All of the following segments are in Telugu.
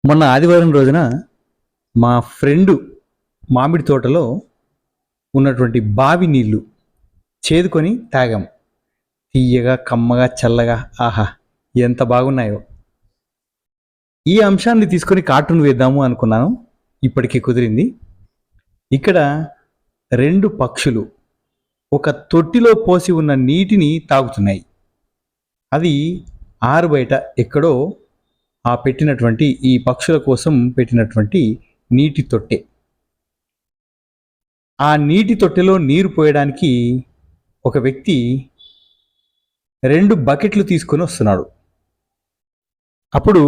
మొన్న ఆదివారం రోజున మా ఫ్రెండు మామిడి తోటలో ఉన్నటువంటి బావి నీళ్లు చేదుకొని తాగాం. తీయగా, కమ్మగా, చల్లగా, ఆహా! ఎంత బాగున్నాయో. ఈ అంశాన్ని తీసుకొని కార్టూన్ వేద్దాము అనుకున్నాను. ఇప్పటికి కుదిరింది. ఇక్కడ 2 పక్షులు ఒక తొట్టిలో పోసి ఉన్న నీటిని తాగుతున్నాయి. అది ఆరుబయట ఎక్కడో పెట్టినటువంటి ఈ పక్షుల కోసం పెట్టినటువంటి నీటి తొట్టె. ఆ నీటి తొట్టెలో నీరు పోయడానికి ఒక వ్యక్తి 2 బకెట్లు తీసుకొని వస్తున్నాడు. అప్పుడు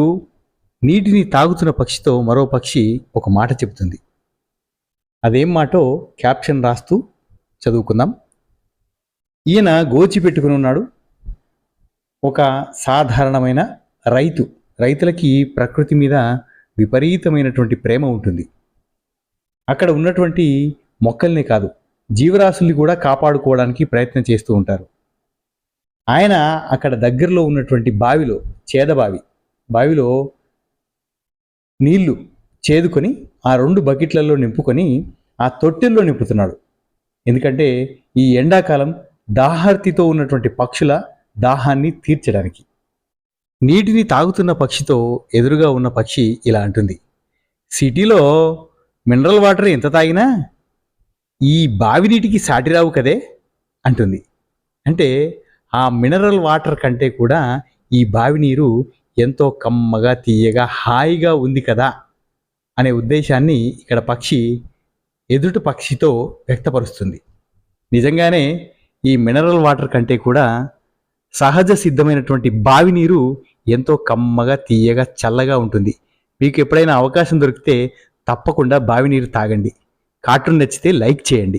నీటిని తాగుతున్న పక్షితో మరో పక్షి ఒక మాట చెబుతుంది. అదేం మాటో క్యాప్షన్ రాస్తూ చదువుకుందాం. ఈయన గోచి పెట్టుకుని ఉన్నాడు. ఒక సాధారణమైన రైతులకి ప్రకృతి మీద విపరీతమైనటువంటి ప్రేమ ఉంటుంది. అక్కడ ఉన్నటువంటి మొక్కల్ని కాదు, జీవరాశుల్ని కూడా కాపాడుకోవడానికి ప్రయత్నం చేస్తూ ఉంటారు. ఆయన అక్కడ దగ్గరలో ఉన్నటువంటి బావిలో నీళ్లు చేదుకొని ఆ 2 బకెట్లలో నింపుకొని ఆ తొట్టెల్లో నింపుతున్నాడు. ఎందుకంటే ఈ ఎండాకాలం దాహార్తితో ఉన్నటువంటి పక్షుల దాహాన్ని తీర్చడానికి. నీటిని తాగుతున్న పక్షితో ఎదురుగా ఉన్న పక్షి ఇలా అంటుంది, సిటీలో మినరల్ వాటర్ ఎంత తాగినా ఈ బావి నీటికి సాటిరావు కదే అంటుంది. అంటే ఆ మినరల్ వాటర్ కంటే కూడా ఈ బావి నీరు ఎంతో కమ్మగా, తీయగా, హాయిగా ఉంది కదా అనే ఉద్దేశాన్ని ఇక్కడ పక్షి ఎదుటి పక్షితో వ్యక్తపరుస్తుంది. నిజంగానే ఈ మినరల్ వాటర్ కంటే కూడా సహజ సిద్ధమైనటువంటి బావి నీరు ఎంతో కమ్మగా, తీయగా, చల్లగా ఉంటుంది. మీకు ఎప్పుడైనా అవకాశం దొరికితే తప్పకుండా బావి నీరు తాగండి. కార్టూన్ నచ్చితే లైక్ చేయండి.